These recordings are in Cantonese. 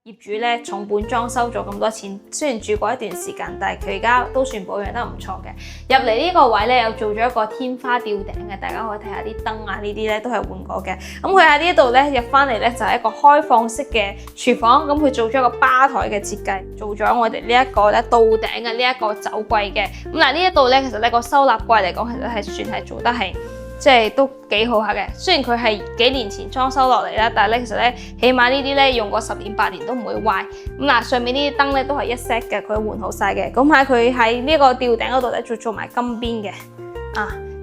業主咧重本裝修咗咁多錢，雖然住過一段時間，但係佢而家都算保養得唔錯嘅。入嚟呢個位咧又做咗一個天花吊頂嘅，大家可以睇下啲燈啊，呢啲咧都係換過嘅。咁佢喺呢度咧入翻嚟咧就係一個開放式嘅廚房，咁佢做咗一個吧台嘅設計，做咗我哋呢一個咧到頂嘅呢一個酒櫃嘅。咁嗱呢一度咧其實呢個收納櫃嚟講，其實係算係做得係。即係都幾好下嘅，雖然佢係幾年前裝修落嚟啦，但係咧其實咧起碼呢啲咧用過10年8年都唔會壞。咁嗱上面呢啲燈咧都係一 set 嘅，佢換好晒嘅。咁佢喺呢個吊頂嗰度咧仲做埋金邊嘅。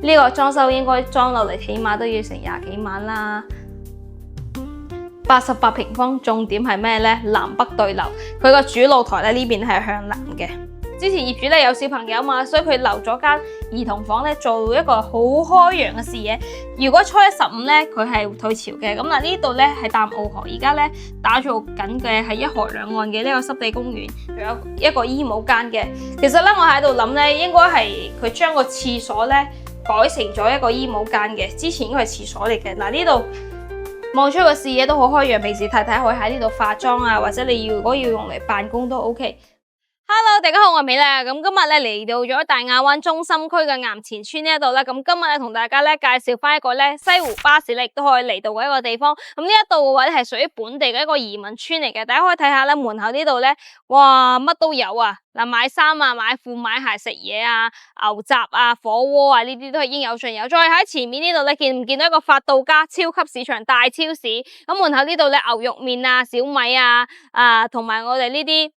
呢個裝修應該裝落嚟起碼都要成20幾萬啦。88平方，重點係咩咧？南北對流，佢個主露台咧呢邊係向南嘅。之前業主咧有小朋友嘛，所以佢留咗間兒童房咧，做一個好開揚嘅視野。如果初一15咧，佢係退潮嘅。咁嗱呢度咧係淡澳河，而家咧打造緊嘅係一河兩岸嘅呢個濕地公園，仲有一個衣帽間嘅。其實咧我喺度諗咧，應該係佢將個廁所咧改成咗一個衣帽間嘅，之前應該係廁所嚟嘅。嗱呢度望出個視野都好開揚，平時太太可以喺呢度化妝啊，或者你如果要用嚟辦公都 OK。Hello， 大家好，我係美麗。咁今日咧嚟到咗大亞灣中心區嘅岩前村呢一度咧，咁今日咧同大家咧介紹翻一個咧西湖巴士咧亦都可以嚟到嘅一個地方。咁呢一度嘅話咧係屬於本地嘅一個移民村嚟嘅，大家可以睇下咧門口呢度咧，哇乜都有啊！嗱，買衫啊、買褲、買鞋、食嘢啊、牛雜啊、火鍋啊呢啲都係應有盡有。再喺前面呢度咧見唔見到一個發到家超級市場大超市？咁門口呢度咧牛肉麵啊、小米啊、同埋我哋呢啲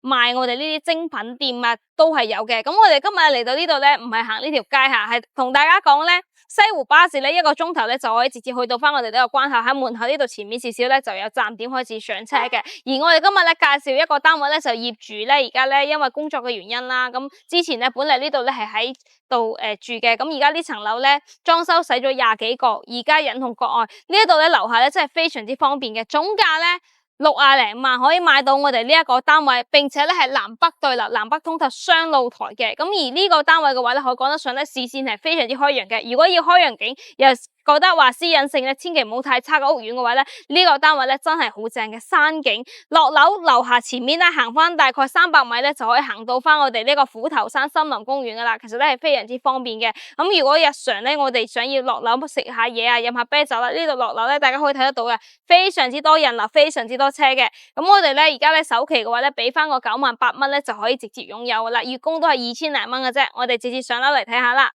賣我哋呢啲精品店啊，都係有嘅。咁我哋今日嚟到呢度咧，唔係行呢條街下，係同大家講咧，西湖巴士咧1個鐘頭咧就可以直接去到翻我哋呢個關口，喺門口呢度前面少少咧就有站點開始上車嘅。而我哋今日咧介紹一個單位咧，就業主咧而家咧因為工作嘅原因啦，咁之前咧本嚟呢度咧係喺度住嘅，咁而家呢層樓咧裝修使咗20幾個，而家引同國外呢一度咧樓下咧真係非常之方便嘅，總價咧60零萬可以買到我哋呢一個單位，並且咧係南北對流、南北通透雙露台嘅。咁而呢個單位嘅話咧，可以講得上咧視線係非常之開揚嘅。如果要開揚景又覺得話私隱性咧，千祈唔好太差嘅屋苑嘅話咧，呢個單位咧真係好正嘅山景。落樓樓下前面咧行翻大概300米咧就可以行到翻我哋呢個虎頭山森林公園噶啦。其實咧係非常之方便嘅。咁如果日常咧我哋想要落樓食下嘢啊、飲下啤酒啦，呢度落樓咧大家可以睇得到嘅，非常之多人流，非常之多車嘅。咁我哋咧而家咧首期嘅話咧俾翻個98000蚊咧就可以直接擁有噶啦，月供都係2000零蚊嘅啫。我哋直接上樓嚟睇下啦。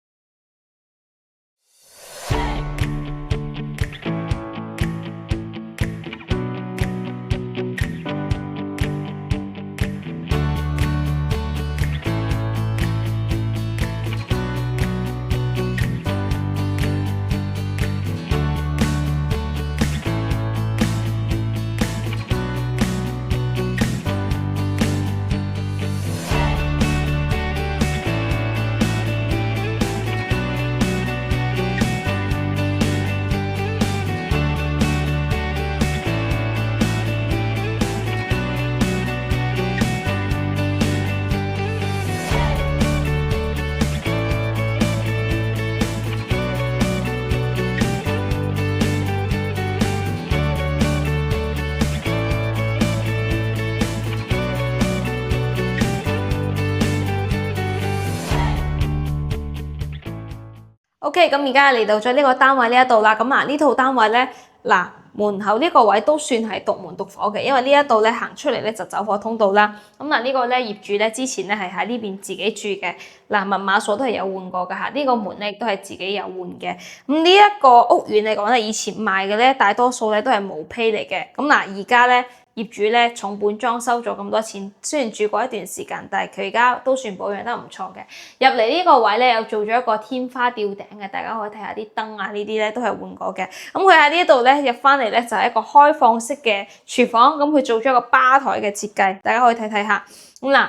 OK， 咁而家嚟到咗呢個單位呢一度啦。咁呢套單位咧，門口呢個位都算係獨門獨火嘅，因為呢一度咧行出嚟咧就走火通道啦。咁呢個咧業主咧之前咧係喺呢邊自己住嘅，密碼鎖都係有換過㗎嚇。呢個門咧亦都係自己有換嘅。咁呢一個屋苑嚟講咧，以前賣嘅咧大多數咧都係毛坯嚟嘅。咁而家咧業主咧重本裝修咗咁多錢，雖然住過一段時間，但係佢而家都算保養得唔錯嘅。入嚟呢個位咧又做咗一個天花吊頂嘅，大家可以睇下啲燈啊，呢啲咧都係換過嘅。咁佢喺呢度咧入翻嚟咧就係一個開放式嘅廚房，咁佢做咗一個吧台嘅設計，大家可以睇睇下。咁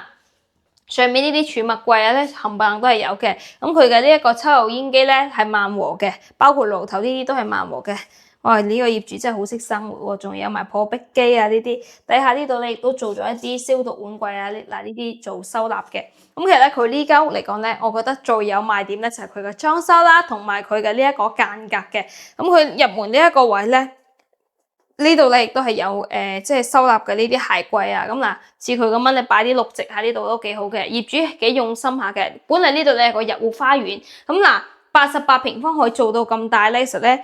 上面呢啲儲物櫃啊咧冚唪唥都係有嘅。咁佢嘅呢一個抽油煙機咧係慢和嘅，包括爐頭呢啲都係慢和嘅。哇！呢個業主真係好識生活喎，仲有埋破壁機啊呢啲，底下呢度咧亦都做咗一啲消毒碗櫃啊，呢啲做收納嘅。咁其實咧佢呢間屋嚟講咧，我覺得最有賣點咧就係佢嘅裝修啦，同埋佢嘅呢一個間隔嘅。咁佢入門呢一個位咧，呢呢度咧亦都係有即係收納嘅呢啲鞋櫃啊，咁嗱，似佢咁樣你擺啲綠植喺呢度都幾好嘅，業主幾用心下嘅。本嚟呢度咧係個入戶花園，咁嗱88平方可以做到咁大咧，其實咧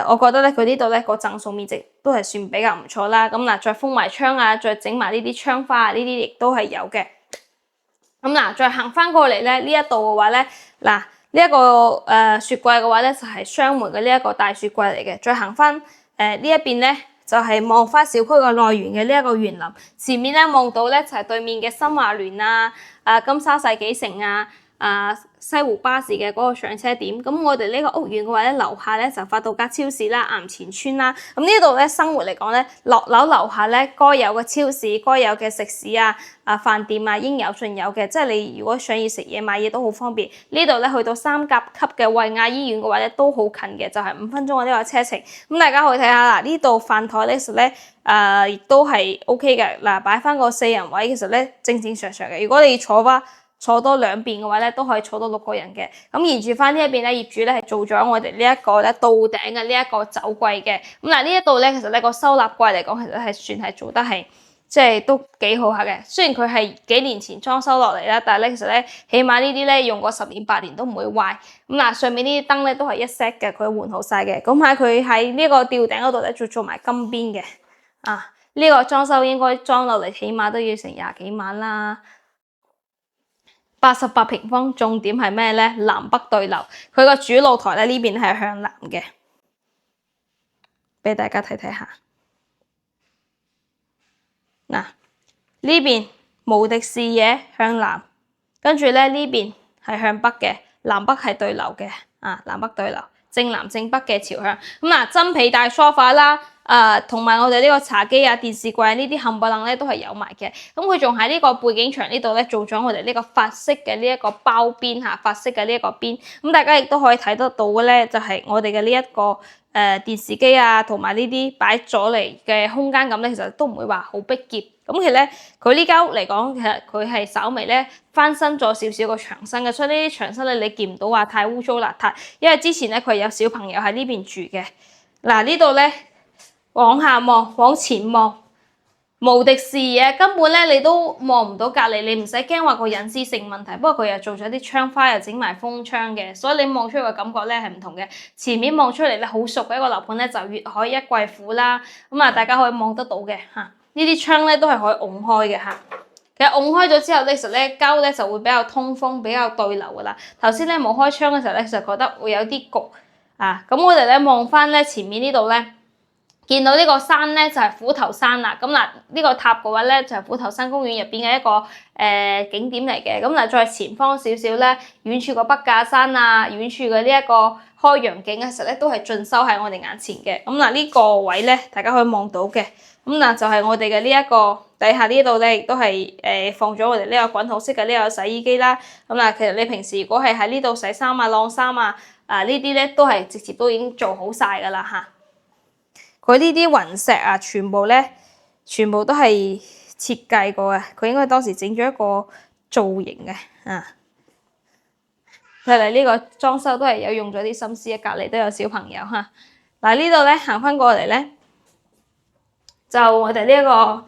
我覺得咧佢呢度咧個贈送面積都係算比較唔錯啦。咁嗱，再封埋窗啊，再整埋呢啲窗花啊，呢啲亦都係有嘅。咁嗱，再行翻過嚟咧，呢一度嘅話咧，嗱呢一個雪櫃嘅話咧就係雙門嘅呢一個大雪櫃嚟嘅。再行翻呢一邊咧就係望翻小區嘅內園嘅呢一個園林，前面咧望到咧就係對面嘅新華聯啊、金沙世紀城啊、西湖巴士嘅嗰個上車點。咁我哋呢個屋苑嘅話咧，樓下咧就發到家超市啦、岩前村啦。咁呢度咧生活嚟講咧，落樓樓下咧該有嘅超市、該有嘅食肆啊、飯店啊應有盡有嘅，即係你如果想要食嘢買嘢都好方便。呢度咧去到3甲級嘅惠雅醫院嘅話咧都好近嘅，就係5分鐘嘅呢個車程。咁大家可以睇下嗱，呢度飯台咧其實咧亦都係 OK 嘅。嗱，擺翻個4人位，其實咧正正常常嘅。如果你坐多兩邊嘅話咧，都可以坐到6個人嘅。咁沿住翻呢一邊咧，業主咧係做咗我哋呢一個咧到頂嘅呢一個酒櫃嘅。咁嗱呢一度咧，其實呢個收納櫃嚟講，其實係算係做得係即係都幾好下嘅。雖然佢係幾年前裝修落嚟啦，但係咧其實咧起碼呢啲咧用過10年8年都唔會壞。咁嗱上面呢啲燈咧都係一 set 嘅，佢換好晒嘅。咁佢喺呢個吊頂嗰度咧，仲做埋金邊嘅。呢個裝修應該裝落嚟起碼都要成20幾萬啦。88平方，重點係咩咧？南北對流，佢個主露台咧呢邊係向南嘅，俾大家睇睇下。嗱，呢邊無敵視野向南，跟住咧呢邊係向北嘅，南北係對流嘅，南北對流，正南正北嘅朝向。咁嗱，真皮大梳化啦。同埋我哋呢個茶几啊、電視櫃呢啲冚唪唥咧都係有埋嘅。咁佢仲喺呢個背景牆呢度咧做咗我哋呢個法式嘅呢一個包邊嚇，法式嘅呢一個邊。咁大家亦都可以睇得到嘅咧，就係我哋嘅呢一個電視機啊，同埋呢啲擺咗嚟嘅空間感咧，其實都唔會話好逼仄。咁其實咧，佢呢間屋嚟講，其實佢係稍微咧翻新咗少少個牆身嘅，所以呢啲牆身咧你見唔到話太污糟邋遢，因為之前咧佢有小朋友喺呢邊住嘅。嗱呢度咧。往下望，往前望，無敵視野，根本咧你都望唔到隔離，你唔使驚話個隱私性問題。不過佢又做咗啲窗花，又整埋風窗嘅，所以你望出去嘅感覺咧係唔同嘅。前面望出嚟咧好熟嘅一個樓盤咧就粵海一貴府啦，大家可以望得到嘅嚇。呢啲窗咧都係可以拱開嘅嚇。其實拱開咗之後咧，其實咧間屋咧就會比較通風，比較對流噶啦。頭先咧冇開窗嘅時候咧，就覺得會有啲焗啊。咁我哋咧望翻咧前面呢度咧。見到呢個山咧就係虎頭山啦，咁嗱呢個塔嘅話咧就係虎頭山公園入邊嘅一個景點嚟嘅。咁嗱再前方少少咧，遠處個筆架山啊，遠處嘅呢一個開陽景嘅時候咧都係盡收喺我哋眼前嘅。咁嗱呢個位咧大家可以望到嘅，咁嗱就係我哋嘅呢一個底下呢度咧亦都係放咗我哋呢個滾筒式嘅呢個洗衣機啦。咁嗱其實你平時如果係喺呢度洗衫啊、晾衫啊呢啲咧都係直接都已經做好晒噶啦嚇。佢呢啲雲石啊，全部都係設計過嘅。佢應該當時整咗一個造型嘅，睇嚟呢個裝修都係有用咗啲心思嘅。隔離都有小朋友嚇。嗱呢度咧行翻過嚟咧，就我哋呢一個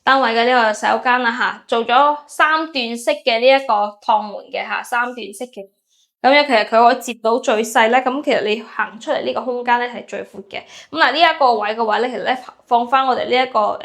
單位嘅呢個洗手間啦嚇，做咗3段式嘅呢一個趟門嘅嚇，3段式嘅。咁樣其實佢可以接到最細咧，咁其實你行出嚟呢個空間咧係最闊嘅。咁嗱呢一個位嘅話咧，其實咧放翻我哋呢一個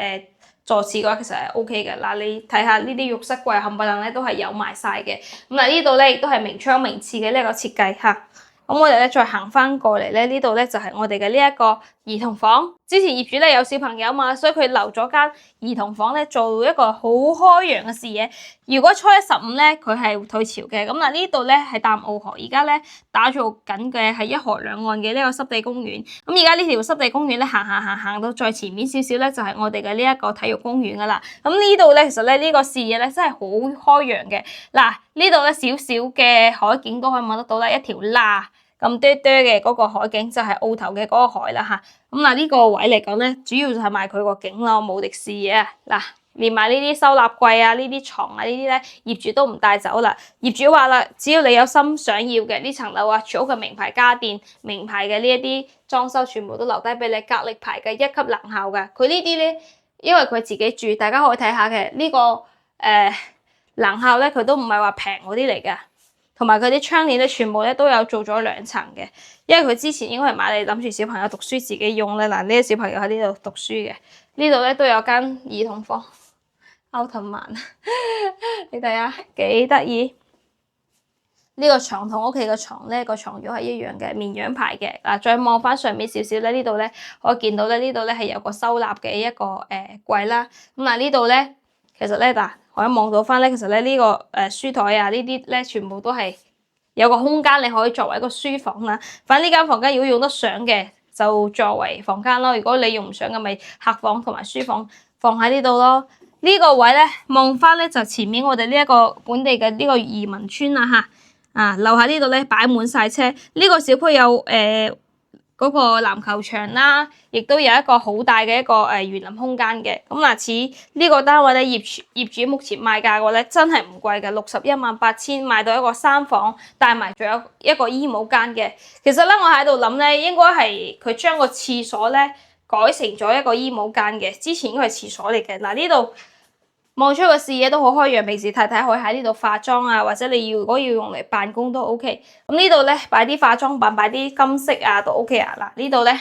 座廁嘅話，其實係 OK 嘅。嗱你睇下呢啲浴室櫃冚唪唥咧都係有埋晒嘅。咁嗱呢度咧亦都係明窗明廁嘅呢一個設計嚇。咁我哋咧再行翻過嚟咧，呢度咧就係我哋嘅呢一個兒童房。之前業主咧有小朋友嘛，所以佢留咗間兒童房咧，做一個好開揚嘅視野。如果初一15咧，佢係退潮嘅。咁嗱呢度咧係淡澳河，而家咧打造緊嘅係一河兩岸嘅呢個濕地公園。咁而家呢條濕地公園咧行到再前面少少咧，就係我哋嘅呢一個體育公園噶啦。咁呢度咧其實咧呢個視野咧真係好開揚嘅。嗱呢度咧少少嘅海景都可以望得到啦，一條罅。咁多嘅嗰個海景就係澳頭嘅嗰個海啦嚇。咁嗱呢個位嚟講咧，主要就係賣佢個景咯，無敵視野啊！嗱，連埋呢啲收納櫃啊、呢啲床啊呢啲咧，業主都唔帶走啦。業主話啦，只要你有心想要嘅呢層樓啊，全屋嘅名牌家電、名牌嘅呢一啲裝修，全部都留低俾你，格力牌嘅1級能效嘅。佢呢啲咧，因為佢自己住，大家可以睇下嘅呢個能效咧，佢都唔係話平嗰啲嚟嘅。同埋佢啲窗簾咧，全部咧都有做咗2層嘅，因為佢之前應該係買嚟諗住小朋友讀書自己用咧。嗱，呢啲小朋友喺呢度讀書嘅，呢度咧都有間兒童房，奧特曼，你睇下幾得意。呢個床同屋企嘅床咧，個床褥係一樣嘅，綿羊牌嘅。嗱，再望翻上面少少咧，呢度咧可以見到咧，呢度咧係有個收納嘅一個櫃啦。咁嗱，呢度咧其實咧嗱。可以望到翻咧，其實咧呢個書台啊，呢啲咧全部都係有個空間，你可以作為一個書房啦。反正呢間房間如果用得上嘅，就作為房間咯；如果你用唔上嘅，咪客房同埋書房放喺呢度咯。呢個位咧望翻咧就前面我哋呢一個本地嘅呢個移民村啦嚇，樓下呢度咧擺滿晒車。呢個小區有嗰個籃球場啦，亦都有一個好大嘅一個園林空間嘅。咁嗱，似呢個單位咧，業主目前賣價嘅咧真係唔貴嘅，618000賣到一個3房，帶埋仲有一個衣帽間嘅。其實咧，我喺度諗咧，應該係佢將個廁所咧改成咗一個衣帽間嘅，之前應該係廁所嚟嘅。嗱，呢度望出個視野都好開揚，平時太太可以喺呢度化妝啊，或者你如果要用嚟辦公都 OK。咁呢度咧擺啲化妝品，擺啲金飾啊都 OK 啊。嗱，呢度咧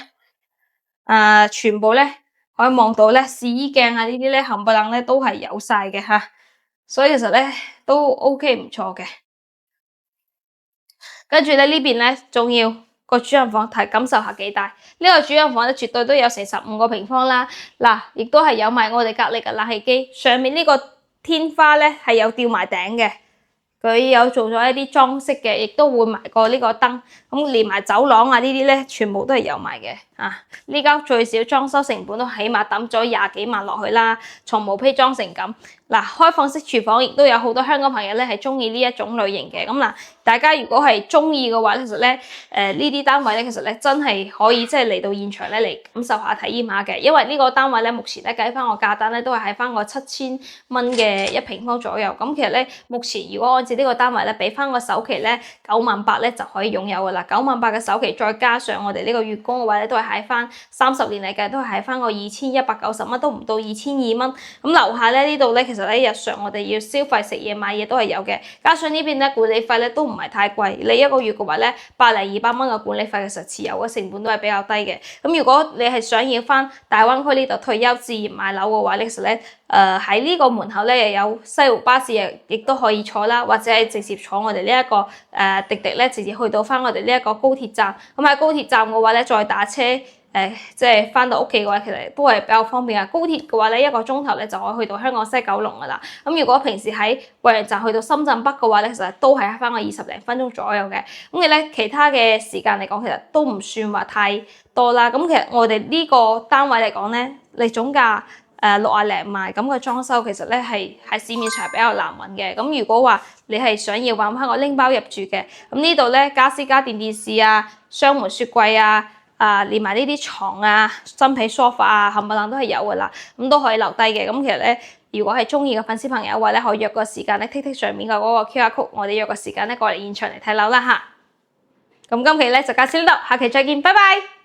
全部咧可以望到咧試衣鏡啊呢啲咧冚唪唥咧都係有晒嘅嚇，所以其實咧都 OK 唔錯嘅。跟住咧呢邊咧仲要個主人房睇感受下幾大，呢個主人房咧絕對都有成15個平方啦。嗱，亦都係有埋我哋格力嘅冷氣機，上面呢個天花咧係有吊埋頂嘅。佢有做咗一啲裝飾嘅，亦都換埋個呢個燈，咁連埋走廊啊呢啲咧，全部都係有埋嘅。呢間最少裝修成本都起碼抌咗20幾萬落去啦，從毛坯裝成咁。嗱，開放式廚房亦都有好多香港朋友咧係中意呢一種類型嘅。咁嗱，大家如果係中意嘅話，其實咧呢啲單位咧，其實咧真係可以即係嚟到現場咧嚟感受下、體驗下嘅。因為呢個單位咧，目前咧計翻個價單咧都係喺翻個7000蚊嘅1平方左右。咁其實咧，目前如果按照呢個單位咧，俾翻個首期咧98000咧就可以擁有噶啦。98000嘅首期再加上我哋呢個月供嘅話咧，都係喺翻30年嚟計，都係喺翻個2190蚊，都唔到2200蚊。咁樓下咧呢度咧，其實咧日常我哋要消費食嘢買嘢都係有嘅。加上呢邊咧管理費咧都唔係太貴，你一個月嘅話咧100-200蚊嘅管理費，其實持有嘅成本都係比較低嘅。咁如果你係想要翻大灣區呢度退休置業買樓嘅話，其實咧喺呢個門口咧又有西湖巴士亦都可以坐啦，或者係直接坐我哋呢一個滴滴咧，直接去到翻我哋呢一個高鐵站。咁喺高鐵站嘅話咧，再打車即係翻到屋企嘅話，其實都係比較方便啊。高鐵嘅話咧，1個鐘頭咧就可以去到香港西九龍噶啦。咁如果平時喺貴陽站去到深圳北嘅話咧，其實都係翻個20零分鐘左右嘅。咁嘅咧，其他嘅時間嚟講，其實都唔算話太多啦。咁其實我哋呢個單位嚟講咧，你總價60零萬咁嘅裝修，其實咧係喺市面上比較難揾嘅。咁如果話你係想要揾翻個拎包入住嘅，咁呢度咧家私家電電視啊、雙門雪櫃啊。連埋呢啲床啊、真皮梳化啊，冚唪唥都係有噶啦，咁都可以留低嘅。咁其實咧，如果係中意嘅粉絲朋友嘅話咧，可以約個時間咧，tick 上面嘅嗰個 QR code，我哋約個時間咧過嚟現場嚟睇樓啦嚇。咁今期咧就介紹呢度，下期再見，拜拜。